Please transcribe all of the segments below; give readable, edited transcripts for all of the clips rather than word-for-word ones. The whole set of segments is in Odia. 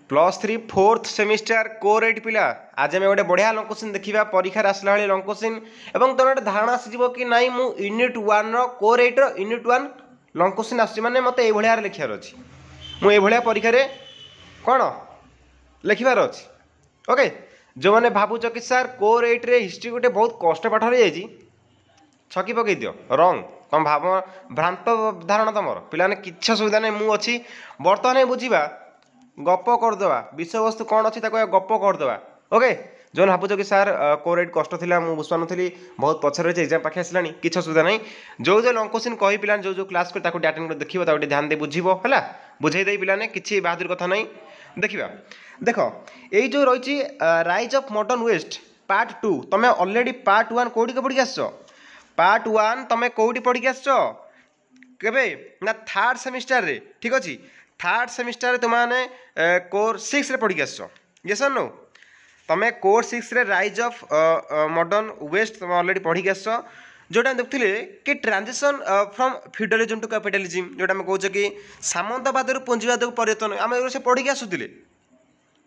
+3 4th सेमिस्टर कोर 8 पिला आज आम गोटे बढ़िया लंग क्वेश्चन देखा परीक्षा आसला भाई लंग क्वेश्चन और तुम गोटे धारणा आसीज कि नाई मु यूनिट 1 कोर 8 यूनिट 1 लंग क्वेश्चन आस मत ये लिखार अच्छी मुझे परीक्षा कौन लिखार अच्छी ओके जो मैंने भावुच कि सार कोर 8 रे हिस्ट्री गोटे बहुत कष्ट पाठ रही जाइए छकी पकई दियो रंग तुम भाव भ्रांत धारणा तुम पिला किसी सुविधा नहीं मुझे अच्छी बर्तमान बुझा गप करदे विषय वस्तु कौन अच्छी गप करदे ओके जो भावुच कि सार कोर 8 कष्ट था मुझे बुझा नी बहुत पचर रही एग्जाम पाखे आसला किसी सुविधा नहीं जो जो लंग क्वेश्चन कही पिला जो क्लास कर अटेंड कर देखो ध्यान दे बुझे है बुझे दे पिलाने किसी बहादुर कथा नहीं देखा देख यही जो रही rise of modern west part 2 तुम ऑलरेडी पार्ट 1 कौटी के पढ़ी आस पार्ट 1 तुम कौटी पढ़ी आस केबे ना थर्ड सेमिस्टर रे ठीक अच्छे थर्ड सेमिस्टर रे तुमने कोर 6 रे पढ़ी आस यस और नो तुम कोर 6 रे राइज ऑफ मॉडर्न वेस्ट तुम ऑलरेडी पढ़ी आस जोटा देखते कि transition from feudalism to capitalism जोटा आम कहे कि सामंतवाद पुंजीवाद को परिवर्तन आम से पढ़ी आसुले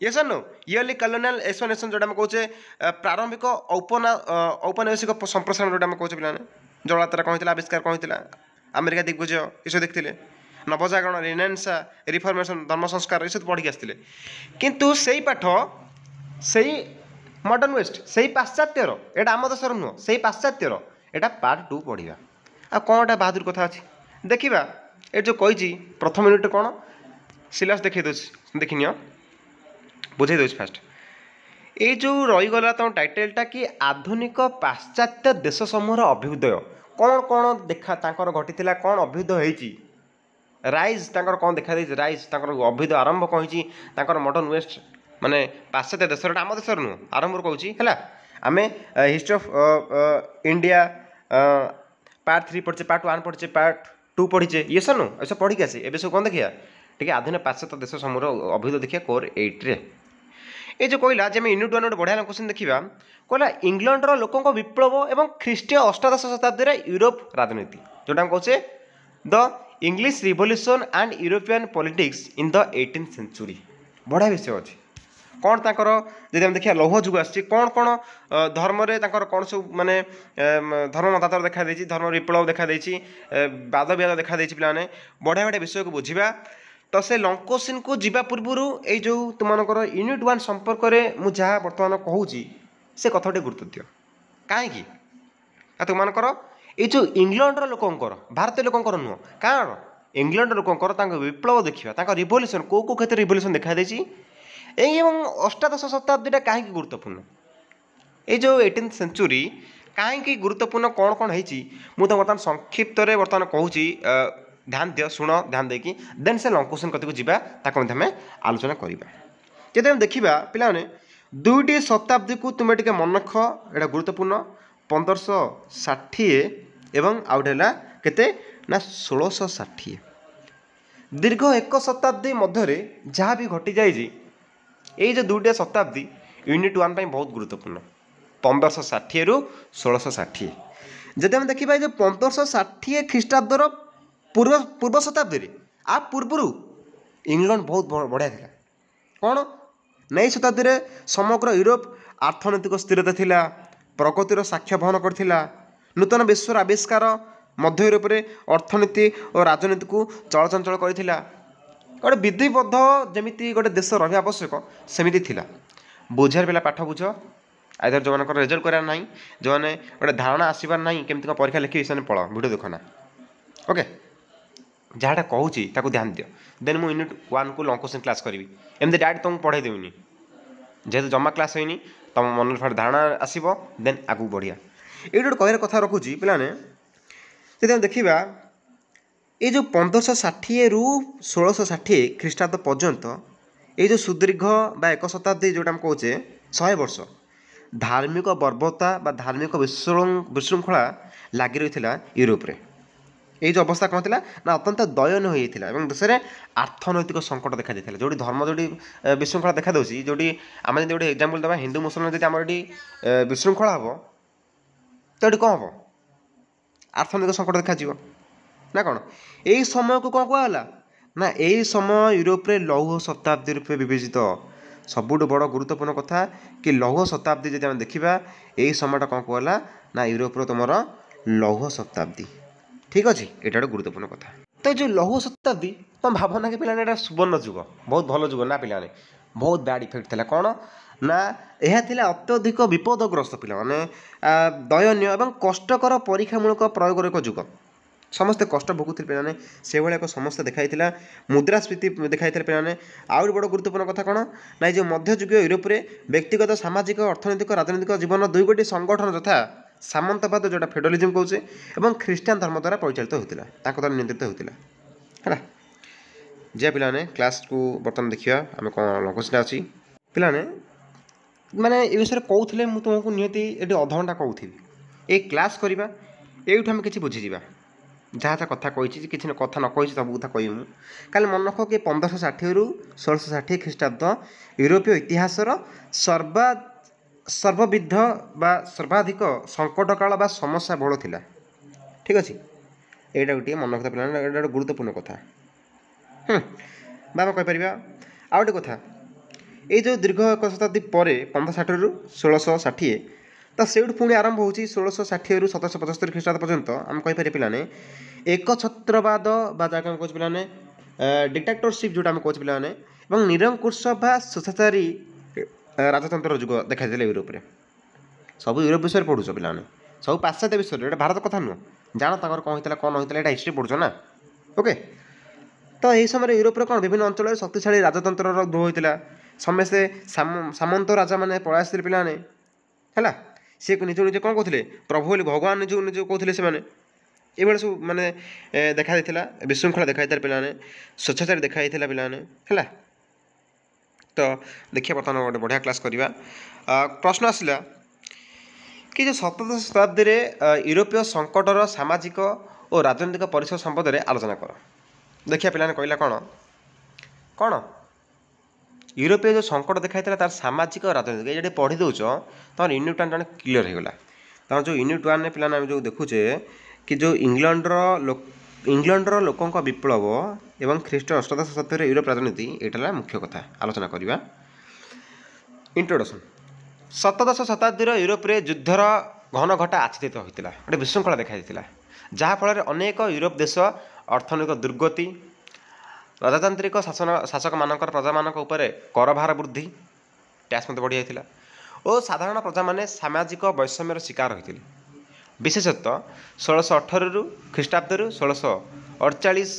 yes or no yearly colonial explanation जोटा आम कहे प्रारंभिक औपनिवेशिक संप्रसारण जोटा आम कहे पे जलातारा कौन आविष्कार कौन अमेरिका दिग्गज ये देखते नवजागरण रिनेसां रिफर्मेशन धर्म संस्कार ये पढ़ी आसते किंतु से पाठ से मॉडर्न वेस्ट से पाश्चात्यर एटा आम देशर नुह से पाश्चात्यर एटा पार्ट 2 पढ़ा आ कौनटा बहादुर कथा अच्छी देखा ये जो कही प्रथम यूनिट कौन सिलेबस देखी देखनी बुझे दूसरी फास्ट ये जो रहीगला तुम टाइटेलटा कि आधुनिक पाश्चात्य देश समूहर अभ्युदय कौन कौन देखा घटी कौन अभ्युदय होती राइज कौन देखा राइज अभ्युदय आरंभ कहीं मॉडर्न वेस्ट माने पाश्चात्य देश आम देशर नुह आरंभ कहूँ आम हिस्ट्री ऑफ इंडिया पार्ट 3 पढ़े पार्ट 1 पढ़े पार्ट 2 पढ़ीचे ये सर नु ऐसा पढ़ी के आसे सब कौन देखिए ठीक आधुनिक पाश्चात्य देश समूह अभ्युदय देखिए कोर 8 रे ये जो कहला जे यूनिट 1 बढ़िया क्वेश्चन देखा कहला इंग्लैंडर लोकों विप्लव एवं ख्रीष्टीय अष्टादश शताब्दी यूरोप राजनीति जोटा कहे the English revolution and European politics in the 18th century बढ़िया विषय अच्छी कौन ताकर जब हम देखिए लौह जुग आसी कौन कौन धर्म कौन सब माने धर्म मतांतर देखा देछि धर्म विप्लव देखा देछि वाद विवाद देखा देछि पिलाने बढ़िया बढ़िया विषय को बुझिबा तो से लंग क्वेश्चन को जीवा पूर्व ये जो तुमकर यूनिट 1 संपर्क में मुझे बर्तमान कहूँ से कथाटे गुरुत्व दियो कहीं तुमकर ये जो इंग्लैंडर लोकंर भारतीय लोकंर नुह कारण इंग्लैंड लोकंर विप्लव देखा रिवोल्यूशन कौ कौ क्षेत्र रिवोल्यूशन देखा देछि एवं अष्टादश शताब्दी कहीं गुरुत्वपूर्ण ये जो 18th सेंचुरी कहीं गुरुत्वपूर्ण कौन कौन है मुझे बर्तमान संक्षिप्त बर्तमान कहूँ ध्यान दियो शुण ध्यान देकी देन से लंग क्वेश्चन कति को जीवा ताको आम आलोचना करवा जब आम देखा पिलाने 2टी शताब्दी को तुम टे मन रख एटा गुरुत्वपूर्ण 1560 एवं आउटा केते ना 1660 दीर्घ एक शताब्दी मध्य जहाँ भी घटी जाइए यही जो 2टी शताब्दी यूनिट 1 बहुत गुरुत्वपूर्ण 1560 रु 1660 जब हम देखा जो 1560 ख्रीष्टाब्दर पूर्व शताब्दी आ पूर्वर इंग्लैंड बहुत बढ़िया था कौन नई शताब्दी में समग्र यूरोप अर्थनैतिक स्थिरता थिला प्रगतिर साक्ष्य बहन करथिला नूतन विश्वर आविष्कार मध्य यूरोप में अर्थनीति और राजनीति को चलचंचल करथिला गोटे विधिबद्ध जमी गोटे देश रहा आवश्यक सेमती थिला बुझार पिला पाठ बुझ आइधर जो मान रेजल्ट करार ना जो मैंने गोटे धारणा आसबार ना केमती परीक्षा लिखी से पढ़ वीडियो देखना ओके जहाँटा कहूँ ध्यान दियो देन मु यूनिट 1 को लंग क्वेश्चन क्लास करी एमती डायरेक्ट तुमको पढ़ाई देविनी जेहेतु जमा क्लास होनी तुम मन फार धारणा आसब देन आगू बढ़िया ये गोटे कहर कथा रखुची पिलाने जब देखा ये जो 1560 रु 1660 ख्रीष्टाब्द पर्यंत ये जो सुदीर्घ बा एक शताब्दी जोटा कहे 100 वर्ष धार्मिक बर्बरता बा धार्मिक विशृंखला लगी रही यूरोप रे ये जो अवस्था कौन था ना अत्यंत दयनीय होता है देश में आर्थनैतिक संकट देखा जाता है जो धर्म जो विशृंखला देखा दूसरी जो आम जो एग्जाम्पल देवा हिंदू मुसलमान जब आम विशृंखला हम तो ये कौन हम आर्थनैतिक संकट देखा ना कौन यही समय को कौन कहला ନା ଏଇ ସମୟ ୟୁରୋପରେ ଲୌହ ଶତାବ୍ଦୀ ରୂପେ ବିବେଚିତ। ସବୁଠୁ ବଡ଼ ଗୁରୁତ୍ୱପୂର୍ଣ୍ଣ କଥା କି ଲୌହ ଶତାବ୍ଦୀ ଯଦି ଆମେ ଦେଖିବା ଏଇ ସମୟଟା କ'ଣ କୁହାଗଲା ନା ୟୁରୋପର ତୁମର ଲୌହ ଶତାବ୍ଦୀ। ଠିକ୍ ଅଛି, ଏଇଟା ଗୋଟେ ଗୁରୁତ୍ୱପୂର୍ଣ୍ଣ କଥା। ତ ଏ ଯେଉଁ ଲୌହ ଶତାବ୍ଦୀ ତୁମେ ଭାବନା କି ପିଲାମାନେ ଏଇଟା ସୁବର୍ଣ୍ଣ ଯୁଗ, ବହୁତ ଭଲ ଯୁଗ ନା ପିଲାମାନେ, ବହୁତ ବ୍ୟାଡ୍ ଇଫେକ୍ଟ ଥିଲା। କ'ଣ ନା ଏହା ଥିଲା ଅତ୍ୟଧିକ ବିପଦଗ୍ରସ୍ତ ପିଲାମାନେ, ଦୟନୀୟ ଏବଂ କଷ୍ଟକର ପରୀକ୍ଷାମୂଳକ ପ୍ରୟୋଗର ଏକ ଯୁଗ। ସମସ୍ତେ କଷ୍ଟ ଭୋଗୁଥିଲେ ପିଲାମାନେ, ସେଭଳିଆ ଏକ ସମସ୍ୟା ଦେଖାଇଥିଲା। ମୁଦ୍ରାସ୍ଫୀତି ଦେଖାଇଥିଲେ ପିଲାମାନେ। ଆହୁରି ବଡ଼ ଗୁରୁତ୍ୱପୂର୍ଣ୍ଣ କଥା କ'ଣ ନା ଏ ଯେଉଁ ମଧ୍ୟଯୁଗୀୟ ୟୁରୋପରେ ବ୍ୟକ୍ତିଗତ ସାମାଜିକ ଅର୍ଥନୈତିକ ରାଜନୈତିକ ଜୀବନ ଦୁଇ ଗୋଟି ସଂଗଠନ ଯଥା ସାମନ୍ତବାଦ ଯେଉଁଟା ଫେଡରାଲିଜମ୍ କହୁଛେ ଏବଂ ଖ୍ରୀଷ୍ଟିଆନ ଧର୍ମ ଦ୍ୱାରା ପରିଚାଳିତ ହେଉଥିଲା, ତାଙ୍କ ଦ୍ୱାରା ନିୟନ୍ତ୍ରିତ ହେଉଥିଲା। ହେଲା, ଯିବା ପିଲାମାନେ କ୍ଲାସ୍କୁ ବର୍ତ୍ତମାନ ଦେଖିବା ଆମେ କ'ଣ ଲଙ୍କୋଶ୍ଚିନ୍ ଅଛି। ପିଲାମାନେ ମାନେ ଏ ବିଷୟରେ କହୁଥିଲେ ମୁଁ ତୁମକୁ ନିହାତି ଏଠି ଅଧଘଣ୍ଟା କହୁଥିବି। ଏଇ କ୍ଲାସ୍ କରିବା, ଏଇଠୁ ଆମେ କିଛି ବୁଝିଯିବା। ଯାହା ଯାହା କଥା କହିଛି, କିଛି କଥା ନ କହିଛି ସବୁ କଥା କହିବି ମୁଁ। କାଲି ମନେ ରଖ କି 1560ରୁ 1660 ଖ୍ରୀଷ୍ଟାବ୍ଦ ୟୁରୋପୀୟ ଇତିହାସର ସର୍ବବିଧ ବା ସର୍ବାଧିକ ସଙ୍କଟକାଳ ବା ସମସ୍ୟା ବହୁଳ ଥିଲା। ଠିକ୍ ଅଛି, ଏଇଟା ଗୋଟିଏ ମନେ ରଖିଥିବା ପିଲାମାନେ, ଏଇଟା ଗୋଟେ ଗୁରୁତ୍ୱପୂର୍ଣ୍ଣ କଥା। ବା ଆମେ କହିପାରିବା ଆଉ ଗୋଟେ କଥା, ଏଇ ଯେଉଁ ଦୀର୍ଘ ଏକ ଶତାବ୍ଦୀ ପରେ 1560ରୁ 1660 ତ ସେଇଠୁ ପୁଣି ଆରମ୍ଭ ହେଉଛି 1660ରୁ 1775 ଖ୍ରୀଷ୍ଟାବ୍ଦ ପର୍ଯ୍ୟନ୍ତ ଆମେ କହିପାରିବା ପିଲାମାନେ ଏକଛତ୍ରବାଦ ବା ଯାହାକୁ ଆମେ କହୁଛୁ ପିଲାମାନେ ଡିକ୍ଟାଟରସିପ୍ ଯେଉଁଟା ଆମେ କହୁଛୁ ପିଲାମାନେ, ଏବଂ ନିରଙ୍କୁଶ ବା ସ୍ୱେଚ୍ଛାଚାରୀ ରାଜତନ୍ତ୍ର ଯୁଗ ଦେଖାଯାଇଥିଲା ୟୁରୋପରେ। ସବୁ ୟୁରୋପ ବିଷୟରେ ପଢ଼ୁଛ ପିଲାମାନେ, ସବୁ ପାଶ୍ଚାତ୍ୟ ବିଷୟରେ, ଏଇଟା ଭାରତ କଥା ନୁହଁ। ଜାଣ ତାଙ୍କର କ'ଣ ହେଇଥିଲା କ'ଣ ହୋଇଥିଲା, ଏଇଟା ହିଷ୍ଟ୍ରି ପଢ଼ୁଛ ନା। ଓକେ, ତ ଏହି ସମୟରେ ୟୁରୋପରେ କ'ଣ ବିଭିନ୍ନ ଅଞ୍ଚଳରେ ଶକ୍ତିଶାଳୀ ରାଜତନ୍ତ୍ରର ଉଦ୍ଭବ ହୋଇଥିଲା। ସମସ୍ତେ ସାମନ୍ତ ରାଜାମାନେ ପଳାଇ ଆସିଥିଲେ ପିଲାମାନେ। ହେଲା, ସିଏ ନିଜକୁ ନିଜେ କ'ଣ କହୁଥିଲେ, ପ୍ରଭୁ ବୋଲି ଭଗବାନ ନିଜକୁ କହୁଥିଲେ ସେମାନେ। ଏଇଭଳି ସବୁ ମାନେ ଦେଖାଯାଇଥିଲା, ବିଶୃଙ୍ଖଳା ଦେଖାଯାଇଥିଲା ପିଲାମାନେ, ସ୍ୱେଚ୍ଛାଚାରୀ ଦେଖାଯାଇଥିଲା ପିଲାମାନେ। ହେଲା, ତ ଦେଖିବା ବର୍ତ୍ତମାନ ଗୋଟେ ବଢ଼ିଆ କ୍ଲାସ୍ କରିବା। ପ୍ରଶ୍ନ ଆସିଲା କି ଯେଉଁ 17ଶ ଶତାବ୍ଦୀରେ ୟୁରୋପୀୟ ସଙ୍କଟର ସାମାଜିକ ଓ ରାଜନୈତିକ ପରିସର ସମ୍ବନ୍ଧରେ ଆଲୋଚନା କର। ଦେଖିବା ପିଲାମାନେ କହିଲା କ'ଣ କ'ଣ ୟୁରୋପୀୟ ଯେଉଁ ସଙ୍କଟ ଦେଖାଇଥିଲା ତାର ସାମାଜିକ ଓ ରାଜନୈତିକ, ଏଇ ଯଦି ପଢ଼ି ଦେଉଛ ତମର ୟୁନିଟ୍ 1 ଜଣେ କ୍ଲିୟର ହୋଇଗଲା। ତାଙ୍କର ଯେଉଁ ୟୁନିଟ୍ 1ରେ ପିଲାମାନେ ଆମେ ଯେଉଁ ଦେଖୁଛେ କି ଯେଉଁ ଇଂଲଣ୍ଡର ଲୋକଙ୍କ ବିପ୍ଳବ ଏବଂ ଖ୍ରୀଷ୍ଟ ଅଷ୍ଟାଦଶ ଶତାବ୍ଦୀରେ ୟୁରୋପ ରାଜନୀତି, ଏଇଟା ହେଲା ମୁଖ୍ୟ କଥା ଆଲୋଚନା କରିବା। ଇଣ୍ଟ୍ରୋଡକ୍ସନ୍। 17ଶ ଶତାବ୍ଦୀର ୟୁରୋପରେ ଯୁଦ୍ଧର ଘନ ଘଟା ଆଚ୍ଛାଦିତ ହୋଇଥିଲା, ଗୋଟେ ବିଶୃଙ୍ଖଳା ଦେଖାଯାଇଥିଲା, ଯାହାଫଳରେ ଅନେକ ୟୁରୋପ ଦେଶ ଅର୍ଥନୈତିକ ଦୁର୍ଗତି, ରାଜତାନ୍ତ୍ରିକ ଶାସକମାନଙ୍କର ପ୍ରଜାମାନଙ୍କ ଉପରେ କରଭାର ବୃଦ୍ଧି, ଟ୍ୟାକ୍ସ ମଧ୍ୟ ବଢ଼ିଯାଇଥିଲା ଓ ସାଧାରଣ ପ୍ରଜାମାନେ ସାମାଜିକ ବୈଷମ୍ୟର ଶିକାର ହୋଇଥିଲେ। ବିଶେଷତଃ 1618ରୁ ଖ୍ରୀଷ୍ଟାବ୍ଦରୁ 1648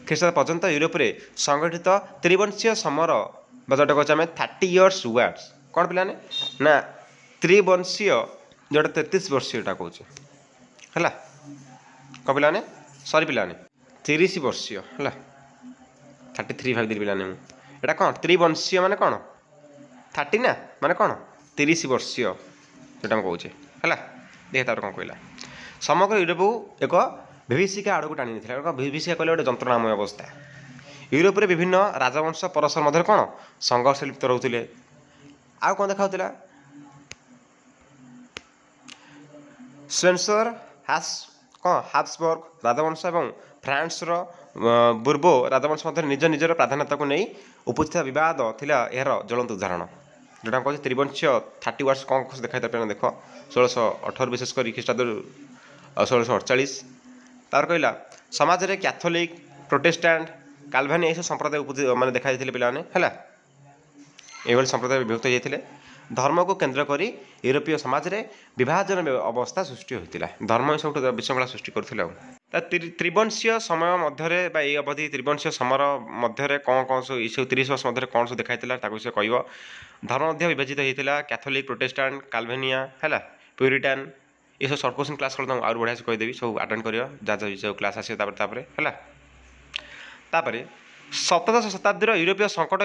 ଖ୍ରୀଷ୍ଟାବ୍ଦ ପର୍ଯ୍ୟନ୍ତ ୟୁରୋପରେ ସଂଗଠିତ ତ୍ରିବଂଶୀୟ ସମର ବା ଯେଉଁଟା କହୁଛେ ଆମେ 30 years wars, କ'ଣ ପିଲାମାନେ ନା ତ୍ରିବଂଶୀୟ ଯେଉଁଟା 33 ବର୍ଷୀୟଟା କହୁଛେ। ହେଲା, କ'ଣ ପିଲାମାନେ ସରି ପିଲାମାନେ 30 ବର୍ଷୀୟ, ହେଲା 33 ଭାବିଦେଲି ପିଲାମାନେ ମୁଁ। ଏଇଟା କ'ଣ ତ୍ରିବଂଶୀୟ ମାନେ କ'ଣ 30 ନା ମାନେ କ'ଣ 30 ବର୍ଷୀୟ ଯେଉଁଟା ଆମେ କହୁଛେ। ହେଲା, ଦେଖେ ତାର କ'ଣ କହିଲା, ସମଗ୍ର ୟୁରୋପକୁ ଏକ ବିଭୀଷିକା ଆଡ଼କୁ ଟାଣି ନେଇଥିଲା। ବିଭୀଷିକା କହିଲେ ଗୋଟେ ଯନ୍ତ୍ରଣାମୟ ଅବସ୍ଥା। ୟୁରୋପରେ ବିଭିନ୍ନ ରାଜବଂଶ ପରସ୍ପର ମଧ୍ୟରେ କ'ଣ ସଂଘର୍ଷ ଲିପ୍ତ ରହୁଥିଲେ। ଆଉ କ'ଣ ଦେଖାଉଥିଲା, ସ୍ପେନ୍ସର ହାବସବର୍ଗ ରାଜବଂଶ ଏବଂ ଫ୍ରାନ୍ସର ବୁର୍ବୋ ରାଜବଂଶ ମଧ୍ୟରେ ନିଜ ନିଜର ପ୍ରାଧାନ୍ୟତାକୁ ନେଇ ଉପସ୍ଥିତ ବିବାଦ ଥିଲା ଏହାର ଜ୍ୱଳନ୍ତ ଉଦାହରଣ। ଯେଉଁଟା କହୁଛି ତ୍ରିବଂଶୀୟ 30 ବର୍ଷ କ'ଣ ଦେଖାଇଥିଲା ପିଲାମାନେ ଦେଖ, 1618 ବିଶେଷ କରି ଖ୍ରୀଷ୍ଟାବ୍ଦରୁ 1648। ତାର କହିଲା ସମାଜରେ କ୍ୟାଥୋଲିକ, ପ୍ରୋଟେଷ୍ଟାଣ୍ଟ, କାଲଭାନି ଏହିସବୁ ସମ୍ପ୍ରଦାୟ ମାନେ ଦେଖାଯାଇଥିଲେ ପିଲାମାନେ। ହେଲା, ଏଇଭଳି ସମ୍ପ୍ରଦାୟ ବିଭକ୍ତ ହୋଇଯାଇଥିଲେ। ଧର୍ମକୁ କେନ୍ଦ୍ର କରି ୟୁରୋପୀୟ ସମାଜରେ ବିଭାଜନ ଅବସ୍ଥା ସୃଷ୍ଟି ହୋଇଥିଲା। ଧର୍ମ ହିଁ ସବୁଠୁ ବିଶୃଙ୍ଖଳା ସୃଷ୍ଟି କରୁଥିଲା। ଆଉ ତ୍ରିବଂଶୀୟ ସମୟ ମଧ୍ୟରେ ବା ଏଇ ଅବଧି ତ୍ରିବଂଶୀୟ ସମର ମଧ୍ୟରେ କ'ଣ ସବୁ ଏଇସବୁ 30 ବର୍ଷ ମଧ୍ୟରେ କ'ଣ ସବୁ ଦେଖାଇଥିଲା ତାକୁ ସେ କହିବ। ଧର୍ମ ମଧ୍ୟ ବିଭାଜିତ ହୋଇଥିଲା, କ୍ୟାଥୋଲିକ, ପ୍ରୋଟେଷ୍ଟାଣ୍ଟ, କାଲଭେନିଆ, ହେଲା ପ୍ୟୁରିଟାନ, ଏସବୁ ସର୍ଟ କୋଶ୍ଚିନ୍ କ୍ଲାସ୍ କରି ଆହୁରି ବଢ଼ିଆ ସେ କହିଦେବି, ସବୁ ଆଟେଣ୍ଡ କରିବା ଯାହା ସବୁ କ୍ଲାସ୍ ଆସିବ ତାପରେ ହେଲା। ତାପରେ 17ଶ ଶତାବ୍ଦୀର ୟୁରୋପୀୟ ସଙ୍କଟ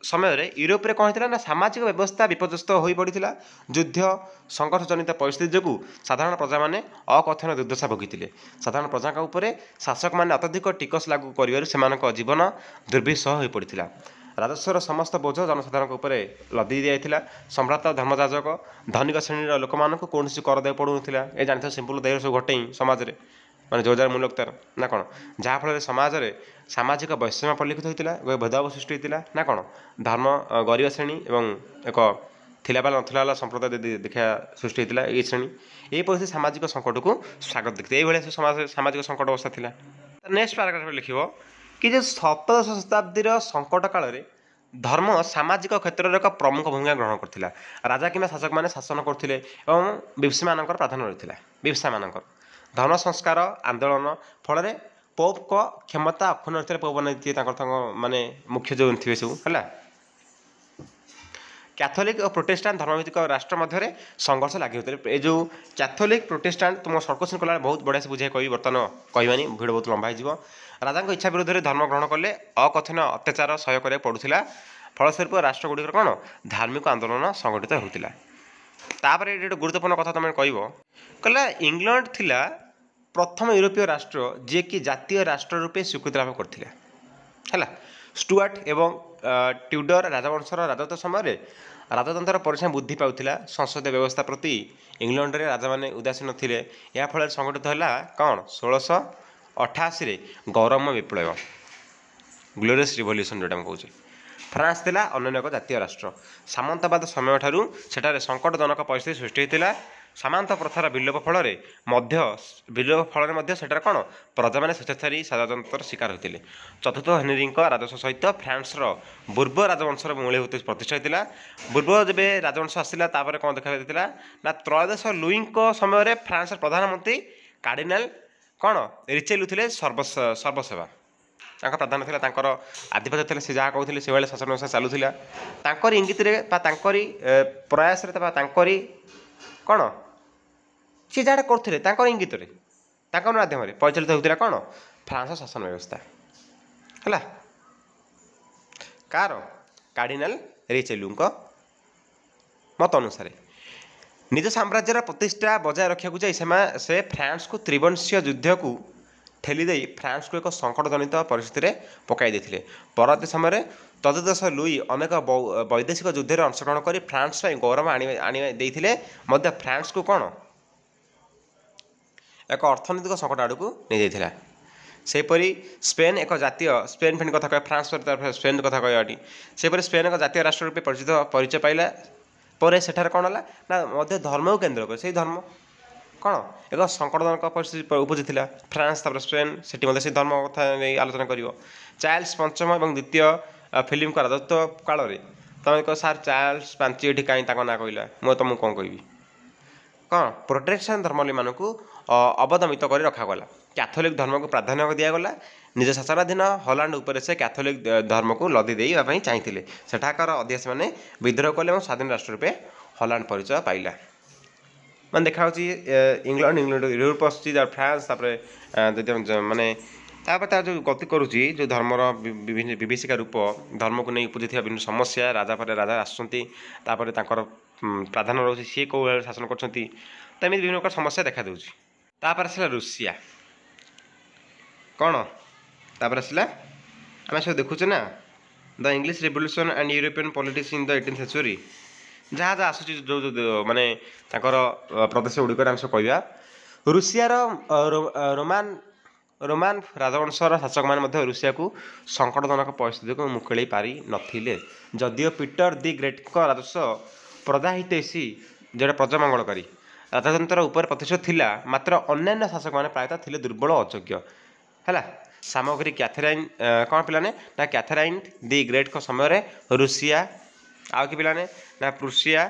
ସମୟରେ ୟୁରୋପରେ କ'ଣ ହେଇଥିଲା ନା ସାମାଜିକ ବ୍ୟବସ୍ଥା ବିପର୍ଯ୍ୟସ୍ତ ହୋଇପଡ଼ିଥିଲା। ଯୁଦ୍ଧ ସଂଘର୍ଷ ଜନିତ ପରିସ୍ଥିତି ଯୋଗୁଁ ସାଧାରଣ ପ୍ରଜାମାନେ ଅକଥନୀୟ ଦୁର୍ଦ୍ଦଶା ଭୋଗିଥିଲେ। ସାଧାରଣ ପ୍ରଜାଙ୍କ ଉପରେ ଶାସକମାନେ ଅତ୍ୟଧିକ ଟିକସ ଲାଗୁ କରିବାରୁ ସେମାନଙ୍କ ଜୀବନ ଦୁର୍ବିସହ ହୋଇପଡ଼ିଥିଲା। ରାଜସ୍ୱର ସମସ୍ତ ବୋଝ ଜନସାଧାରଣଙ୍କ ଉପରେ ଲଦି ଦିଆଯାଇଥିଲା। ସମ୍ଭ୍ରାନ୍ତ ଧର୍ମଯାଜକ ଧନିକ ଶ୍ରେଣୀର ଲୋକମାନଙ୍କୁ କୌଣସି କର ଦେବାକୁ ପଡ଼ୁନଥିଲା। ଏ ଜାଣିଥିବ ସିମ୍ପଲ ଦେହ ସବୁ ଘଟେଇ ସମାଜରେ ମାନେ ଯୋଜାର ମୂଲକ ତାର ନା କ'ଣ, ଯାହାଫଳରେ ସମାଜରେ ସାମାଜିକ ବୈଷମ୍ୟ ପରିଲକ୍ଷିତ ହୋଇଥିଲା, ଭେଦଭାବ ସୃଷ୍ଟି ହୋଇଥିଲା ନା କ'ଣ, ଧର୍ମ ଗରିବ ଶ୍ରେଣୀ ଏବଂ ଏକ ଥିଲା ବା ନଥିଲା ବାଲା ସମ୍ପ୍ରଦାୟ ଦେଖିବା ସୃଷ୍ଟି ହୋଇଥିଲା ଏଇ ଶ୍ରେଣୀ। ଏହି ପରିସ୍ଥିତି ସାମାଜିକ ସଙ୍କଟକୁ ସ୍ୱାଗତ ଦେଖିଥିଲେ। ଏଇଭଳିଆ ସାମାଜିକ ସଙ୍କଟ ଅବସ୍ଥା ଥିଲା। ନେକ୍ସଟ ପାରାଗ୍ରାଫରେ ଲେଖିବ କି ଯେ ସପ୍ତଦଶ ଶତାବ୍ଦୀର ସଙ୍କଟ କାଳରେ ଧର୍ମ ସାମାଜିକ କ୍ଷେତ୍ରରେ ଏକ ପ୍ରମୁଖ ଭୂମିକା ଗ୍ରହଣ କରିଥିଲା। ରାଜା କିମ୍ବା ଶାସକମାନେ ଶାସନ କରୁଥିଲେ ଏବଂ ବ୍ୟବସାୟୀମାନଙ୍କର ପ୍ରାଧାନ୍ୟ ରହିଥିଲା। ବ୍ୟବସାୟୀମାନଙ୍କର ଧର୍ମ ସଂସ୍କାର ଆନ୍ଦୋଳନ ଫଳରେ ପୋପଙ୍କ କ୍ଷମତା ଅକ୍ଷୁଣ୍ଣ ରହିଥିଲା। ପୋପ ତାଙ୍କ ମାନେ ମୁଖ୍ୟ ଯେଉଁ ଥିବେ ସବୁ ହେଲା। କ୍ୟାଥୋଲିକ ଓ ପ୍ରୋଟେଷ୍ଟାଣ୍ଟ ଧର୍ମଭିତ୍ତିକ ରାଷ୍ଟ୍ର ମଧ୍ୟରେ ସଂଘର୍ଷ ଲାଗି ହେଉଥିଲେ। ଏ ଯେଉଁ କ୍ୟାଥୋଲିକ ପ୍ରୋଟେଷ୍ଟାଣ୍ଟ ତୁମ ସର୍ଟ କୋଶ୍ଚିନ୍ କଲାବେଳେ ବହୁତ ବଢ଼ିଆ ସେ ବୁଝାଇ କହିବି, ବର୍ତ୍ତମାନ କହିବାନି ଭିଡ଼ିଓ ବହୁତ ଲମ୍ବା ହେଇଯିବ। ରାଜାଙ୍କ ଇଚ୍ଛା ବିରୁଦ୍ଧରେ ଧର୍ମ ଗ୍ରହଣ କଲେ ଅକଥନ ଅତ୍ୟାଚାର ସହ୍ୟ କରିବାକୁ ପଡ଼ୁଥିଲା। ଫଳସ୍ୱରୂପ ରାଷ୍ଟ୍ରଗୁଡ଼ିକର କ'ଣ ଧାର୍ମିକ ଆନ୍ଦୋଳନ ସଂଗଠିତ ହେଉଥିଲା। ତାପରେ ଏଠି ଗୋଟେ ଗୁରୁତ୍ୱପୂର୍ଣ୍ଣ କଥା ତୁମେ କହିବ, କହିଲା ଇଂଲଣ୍ଡ ଥିଲା ପ୍ରଥମ ୟୁରୋପୀୟ ରାଷ୍ଟ୍ର ଯିଏକି ଜାତୀୟ ରାଷ୍ଟ୍ର ରୂପେ ସ୍ୱୀକୃତି ଲାଭ କରିଥିଲା ହେଲା। ଷ୍ଟୁଆର୍ଟ ଏବଂ ଟ୍ୟୁଡର ରାଜବଂଶର ରାଜତ୍ୱ ସମୟରେ ରାଜତନ୍ତ୍ରର ପରିସୀମା ବୃଦ୍ଧି ପାଉଥିଲା। ସଂସଦୀୟ ବ୍ୟବସ୍ଥା ପ୍ରତି ଇଂଲଣ୍ଡରେ ରାଜାମାନେ ଉଦାସୀନ ଥିଲେ। ଏହାଫଳରେ ସଂଗଠିତ ହେଲା କ'ଣ 1688ରେ ଗୌରମ ବିପ୍ଳବ, ଗ୍ଲୋରିୟସ୍ ରିଭଲ୍ୟୁସନ୍ ଯେଉଁଟା ମୁଁ କହୁଛି। ଫ୍ରାନ୍ସ ଥିଲା ଅନ୍ୟ ଏକ ଜାତୀୟ ରାଷ୍ଟ୍ର। ସାମନ୍ତବାଦ ସମୟଠାରୁ ସେଠାରେ ସଙ୍କଟଜନକ ପରିସ୍ଥିତି ସୃଷ୍ଟି ହୋଇଥିଲା। ସାମନ୍ତ ପ୍ରଥାର ବିଲୋପ ଫଳରେ ମଧ୍ୟ ସେଠାରେ କ'ଣ ପ୍ରଜାମାନେ ସ୍ୱେଚ୍ଛାଚାରୀ ଷଡ଼ଯନ୍ତ୍ରର ଶିକାର ହୋଇଥିଲେ। ଚତୁର୍ଥ ହେନରୀଙ୍କ ରାଜସ୍ୱ ସହିତ ଫ୍ରାନ୍ସର ବୁର୍ବ ରାଜବଂଶର ମୂଳ ପ୍ରତିଷ୍ଠା ହୋଇଥିଲା। ବୁର୍ବ ଯେବେ ରାଜବଂଶ ଆସିଲା ତାପରେ କ'ଣ ଦେଖାଯାଇଥିଲା ନା ତ୍ରୟୋଦଶ ଲୁଇଙ୍କ ସମୟରେ ଫ୍ରାନ୍ସର ପ୍ରଧାନମନ୍ତ୍ରୀ କାର୍ଡ଼ିନାଲ କ'ଣ ରିଚେଲୁ ଥିଲେ ସର୍ବସେବା। ତାଙ୍କ ପ୍ରାଧାନ୍ୟ ଥିଲା, ତାଙ୍କର ଆଧିପତ୍ୟ ଥିଲା, ସେ ଯାହା କହୁଥିଲେ ସେଭଳି ଶାସନ ବ୍ୟବସ୍ଥା ଚାଲୁଥିଲା। ତାଙ୍କରି ଇଙ୍ଗିତରେ ବା ତାଙ୍କରି ପ୍ରୟାସରେ ବା ତାଙ୍କରି କ'ଣ ସେ ଯାହା କରୁଥିଲେ ତାଙ୍କର ଇଙ୍ଗିତରେ ତାଙ୍କ ମାଧ୍ୟମରେ ପରିଚାଳିତ ହେଉଥିଲା କ'ଣ ଫ୍ରାନ୍ସ ଶାସନ ବ୍ୟବସ୍ଥା ହେଲା। କାହାର କାର୍ଡ଼ିନାଲ ରିଚେଲୁଙ୍କ ମତ ଅନୁସାରେ ନିଜ ସାମ୍ରାଜ୍ୟର ପ୍ରତିଷ୍ଠା ବଜାୟ ରଖିବାକୁ ଯାଇ ସେ ଫ୍ରାନ୍ସକୁ ତ୍ରିବଂଶୀୟ ଯୁଦ୍ଧକୁ ଠେଲି ଦେଇ ଫ୍ରାନ୍ସକୁ ଏକ ସଙ୍କଟଜନିତ ପରିସ୍ଥିତିରେ ପକାଇ ଦେଇଥିଲେ। ପରବର୍ତ୍ତୀ ସମୟରେ ତ୍ରୟୋଦଶ ଲୁଇ ଅନେକ ବୈଦେଶିକ ଯୁଦ୍ଧରେ ଅଂଶଗ୍ରହଣ କରି ଫ୍ରାନ୍ସ ପାଇଁ ଗୌରବ ଆଣିବା ଦେଇଥିଲେ ମଧ୍ୟ ଫ୍ରାନ୍ସକୁ କ'ଣ ଏକ ଅର୍ଥନୈତିକ ସଙ୍କଟ ଆଡ଼କୁ ନେଇଯାଇଥିଲା। ସେହିପରି ସ୍ପେନ୍ ଏକ ଜାତୀୟ ସ୍ପେନ୍ ଫେନ୍ କଥା କହିବା, ଫ୍ରାନ୍ସ ସ୍ପେନ୍ କଥା କହିବା ଏଠି। ସେହିପରି ସ୍ପେନ୍ ଏକ ଜାତୀୟ ରାଷ୍ଟ୍ର ରୂପେ ପରିଚୟ ପାଇଲା ପରେ ସେଠାରେ କ'ଣ ହେଲା ନା ମଧ୍ୟ ଧର୍ମକୁ କେନ୍ଦ୍ର କରି ସେଇ ଧର୍ମ କ'ଣ ଏକ ସଙ୍କଟଜନକ ପରିସ୍ଥିତି ଉପୁଜିଥିଲା। ଫ୍ରାନ୍ସ ତାପରେ ସ୍ପେନ୍ ସେଠି ମଧ୍ୟ ସେ ଧର୍ମ କଥା ନେଇ ଆଲୋଚନା କରିବ। ଚାର୍ଲସ ପଞ୍ଚମ ଏବଂ ଦ୍ୱିତୀୟ ଫିଲିପଙ୍କ ରାଜତ୍ୱ କାଳରେ ତୁମେ କହିବ ସାର୍ ଚାର୍ଲସ ପାଞ୍ଚ ଏଠି କାହିଁ ତାଙ୍କ ନାଁ କହିଲା, ମୁଁ ତୁମକୁ କ'ଣ କହିବି। କ'ଣ ପ୍ରୋଟେଷ୍ଟାଣ୍ଟ ଧର୍ମାବଲମ୍ବୀମାନଙ୍କୁ ଅବଦମିତ କରି ରଖାଗଲା। କ୍ୟାଥୋଲିକ ଧର୍ମକୁ ପ୍ରାଧାନ୍ୟ ଦିଆଗଲା। ନିଜ ଶାସନାଧୀନ ହଲାଣ୍ଡ ଉପରେ ସେ କ୍ୟାଥୋଲିକ ଧର୍ମକୁ ଲଦି ଦେଇବା ପାଇଁ ଚାହିଁଥିଲେ। ସେଠାକାର ଅଧିବାସୀମାନେ ବିଦ୍ରୋହ କଲେ ଏବଂ ସ୍ୱାଧୀନ ରାଷ୍ଟ୍ର ରୂପେ ହଲାଣ୍ଡ ପରିଚୟ ପାଇଲା। ମାନେ ଦେଖାଯାଉଛି ଇଂଲଣ୍ଡ ୟୁରୋପ ଆସୁଛି, ଫ୍ରାନ୍ସ, ତାପରେ ମାନେ ତାପରେ ତାର ଯେଉଁ ଗତି କରୁଛି ଯେଉଁ ଧର୍ମର ବିଭୀଷିକା ରୂପ, ଧର୍ମକୁ ନେଇ ଉପୁଜିଥିବା ବିଭିନ୍ନ ସମସ୍ୟା, ରାଜା ପରେ ରାଜା ଆସୁଛନ୍ତି, ତାପରେ ତାଙ୍କର ପ୍ରାଧାନ୍ୟ ରହୁଛି ସିଏ କେଉଁ ଭଳି ଶାସନ କରୁଛନ୍ତି, ତ ଏମିତି ବିଭିନ୍ନ ପ୍ରକାର ସମସ୍ୟା ଦେଖାଦେଉଛି। ତାପରେ ଆସିଲା ରୁଷିଆ କ'ଣ, ତାପରେ ଆସିଲା ଆମେ ସବୁ ଦେଖୁଛେ ନା the English revolution and European politics in the 18th century, ଯାହା ଯାହା ଆସୁଛି ଯେଉଁ ମାନେ ତାଙ୍କର ପ୍ରଦେଶ ଗୁଡ଼ିକରେ ଆମେ ସବୁ କହିବା। ରୁଷିଆର ରୋମାନ ରାଜବଂଶର ଶାସକମାନେ ମଧ୍ୟ ରୁଷିଆକୁ ସଙ୍କଟଜନକ ପରିସ୍ଥିତିକୁ ମୁକୁଳେଇ ପାରିନଥିଲେ। ଯଦିଓ ପିଟର ଦି ଗ୍ରେଟ୍ଙ୍କ ରାଜସ୍ୱ ପ୍ରଜାହିତୈଷୀ ଯେଉଁଟା ପ୍ରଜାମଙ୍ଗଳକାରୀ ରାଜତନ୍ତ୍ର ଉପରେ ପ୍ରତିଷ୍ଠିତ ଥିଲା, ମାତ୍ର ଅନ୍ୟାନ୍ୟ ଶାସକମାନେ ପ୍ରାୟତଃ ଥିଲେ ଦୁର୍ବଳ ଅଯୋଗ୍ୟ ହେଲା। ସାମଗ୍ରୀ କ୍ୟାଥେରାଇନ୍ କ'ଣ ପିଲାମାନେ ନା କ୍ୟାଥେରାଇନ୍ ଦି ଗ୍ରେଟ୍ଙ୍କ ସମୟରେ ରୁଷିଆ ଆଉ କି ପିଲାମାନେ ନା ପ୍ରୁସିଆ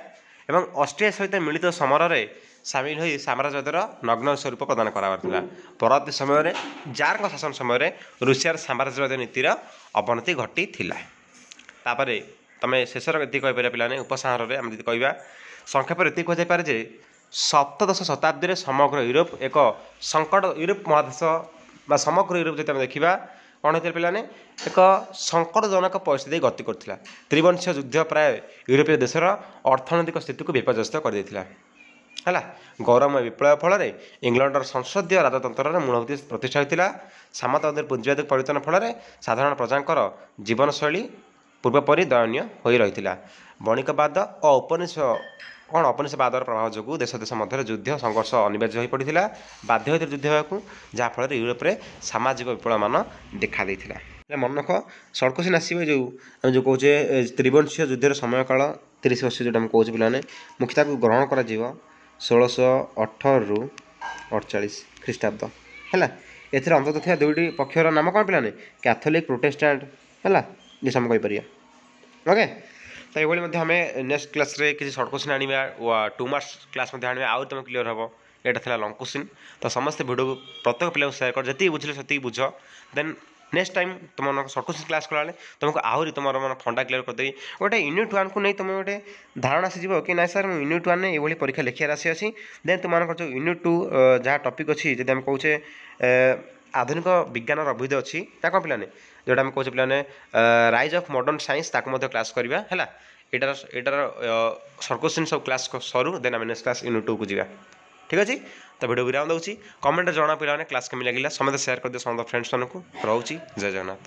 ଏବଂ ଅଷ୍ଟ୍ରିଆ ସହିତ ମିଳିତ ସମରରେ ସାମିଲ ହୋଇ ସାମ୍ରାଜ୍ୟବାଦର ନଗ୍ନ ସ୍ୱରୂପ ପ୍ରଦାନ କରାଯାଇଥିଲା। ପରବର୍ତ୍ତୀ ସମୟରେ ଜାର୍ଙ୍କ ଶାସନ ସମୟରେ ରୁଷିଆର ସାମ୍ରାଜ୍ୟବାଦୀ ନୀତିର ଅବନତି ଘଟିଥିଲା। ତାପରେ ତୁମେ ଶେଷର ଏତିକି କହିପାରିବା ପିଲାମାନେ ଉପସଂହାରରେ ଆମେ ଯଦି କହିବା ସଂକ୍ଷେପରେ ଏତିକି କୁହାଯାଇପାରେ ଯେ ସପ୍ତଦଶ ଶତାବ୍ଦୀରେ ସମଗ୍ର ୟୁରୋପ ଏକ ସଙ୍କଟ ୟୁରୋପ ମହାଦେଶ ବା ସମଗ୍ର ୟୁରୋପ ଯଦି ଆମେ ଦେଖିବା କ'ଣ ହେଇଥିଲା ପିଲାମାନେ ଏକ ସଙ୍କଟଜନକ ପରିସ୍ଥିତି ଗତି କରୁଥିଲା। ତ୍ରିବଂଶୀୟ ଯୁଦ୍ଧ ପ୍ରାୟ ୟୁରୋପୀୟ ଦେଶର ଅର୍ଥନୈତିକ ସ୍ଥିତିକୁ ବିପର୍ଯ୍ୟସ୍ତ କରିଦେଇଥିଲା ହେଲା। ଗୌରମ ବିପ୍ଳବ ଫଳରେ ଇଂଲଣ୍ଡର ସଂସଦୀୟ ରାଜତନ୍ତ୍ରର ମୂଳଭିତ୍ତି ପ୍ରତିଷ୍ଠା ହୋଇଥିଲା। ସାମନ୍ତବାଦୀ ପୁଞ୍ଜିବାଦୀ ପରିବର୍ତ୍ତନ ଫଳରେ ସାଧାରଣ ପ୍ରଜାଙ୍କର ଜୀବନଶୈଳୀ ପୂର୍ବପରି ଦୟନୀୟ ହୋଇ ରହିଥିଲା। ବଣିକବାଦ ଓ ଉପନିବେଶବାଦର ପ୍ରଭାବ ଯୋଗୁଁ ଦେଶ ଦେଶ ମଧ୍ୟରେ ଯୁଦ୍ଧ ସଂଘର୍ଷ ଅନିବାର୍ଯ୍ୟ ହୋଇପଡ଼ିଥିଲା, ବାଧ୍ୟ ହୋଇଥିଲା ଯୁଦ୍ଧ ହେବାକୁ, ଯାହାଫଳରେ ୟୁରୋପରେ ସାମାଜିକ ବିପ୍ଳବମାନ ଦେଖାଦେଇଥିଲା। ମନେ ରଖ ସର୍ଟ କୋଶ୍ଚିନ୍ ଆସିବ ଆମେ ଯେଉଁ କହୁଛେ ତ୍ରିବଂଶୀୟ ଯୁଦ୍ଧର ସମୟକାଳ 30 ବର୍ଷ ଯେଉଁଟା ଆମେ କହୁଛେ ପିଲାମାନେ ମୁଖ୍ୟ ତାକୁ ଗ୍ରହଣ କରାଯିବ 1618ରୁ 48 ଖ୍ରୀଷ୍ଟାବ୍ଦ ହେଲା। ଏଥିରେ ଅନ୍ତତଃ ଥିବା ଦୁଇଟି ପକ୍ଷର ନାମ କ'ଣ ପିଲାମାନେ କ୍ୟାଥୋଲିକ୍ ପ୍ରୋଟେଷ୍ଟାଣ୍ଟ ହେଲା ଯେ ଆମେ କହିପାରିବା। ଓକେ ତ ଏଇଭଳି ମଧ୍ୟ ଆମେ ନେକ୍ସଟ କ୍ଲାସ୍ରେ କିଛି ସର୍ଟ କୋଶ୍ଚିନ୍ ଆଣିବା 2 ମାର୍କ୍ସ କ୍ଲାସ୍ ମଧ୍ୟ ଆଣିବା ଆହୁରି ତୁମେ କ୍ଲିୟର ହେବ। ଏଇଟା ଥିଲା ଲଙ୍ଗ କୋଶ୍ଚିନ୍। ତ ସମସ୍ତେ ଭିଡ଼ିଓକୁ ପ୍ରତ୍ୟେକ ପିଲାଙ୍କୁ ସେୟାର କର, ଯେତିକି ବୁଝିଲେ ସେତିକି ବୁଝ। ଦେନ୍ ନେକ୍ସଟ ଟାଇମ୍ ତୁମମାନଙ୍କ ସର୍ଟ କୋଶ୍ଚିନ୍ କ୍ଲାସ୍ କଲାବେଳେ ତୁମକୁ ଆହୁରି ତୁମର ଫଣ୍ଡା କ୍ଲିୟର କରିଦେବି। ଗୋଟେ ୟୁନିଟ୍ 1କୁ ନେଇ ତୁମେ ଗୋଟେ ଧାରଣା ଆସିଯିବ କି ନାଇଁ ସାର୍ ମୁଁ ୟୁନିଟ୍ 1ରେ ଏଇଭଳି ପରୀକ୍ଷା ଲେଖିବାର ଅଛି। ଦେନ୍ ତୁମମାନଙ୍କର ଯେଉଁ ୟୁନିଟ୍ 2 ଯାହା ଟପିକ୍ ଅଛି ଯଦି ଆମେ କହୁଛେ ଆଧୁନିକ ବିଜ୍ଞାନର ଅଭ୍ୟୁଦୟ ଅଛି ନା କ'ଣ ପିଲାମାନେ ଯେଉଁଟା ଆମେ କହୁଛେ ପିଲାମାନେ ରାଇଜ୍ ଅଫ୍ ମଡ଼ର୍ଣ୍ଣ ସାଇନ୍ସ ତାକୁ ମଧ୍ୟ କ୍ଲାସ୍ କରିବା ହେଲା। ଏଇଟାର ସର୍ଟ କୋଶ୍ଚିନ୍ ସବୁ କ୍ଲାସ୍ ସରୁ ଦେନ୍ ଆମେ ନେକ୍ସଟ କ୍ଲାସ୍ ୟୁନିଟ୍ 2କୁ ଯିବା। ଠିକ୍ ଅଛି ତ ଭିଡ଼ିଓ ବିରାମ ଦେଉଛି। କମେଣ୍ଟରେ ଜଣା ପିଲାମାନେ କ୍ଲାସ୍ କେମିତି ଲାଗିଲା ସମସ୍ତେ ସେୟାର କରିଦିଅ ସମସ୍ତ ଫ୍ରେଣ୍ଡସ୍ମାନଙ୍କୁ। ରହୁଛି ଜୟ ଜଗନ୍ନାଥ।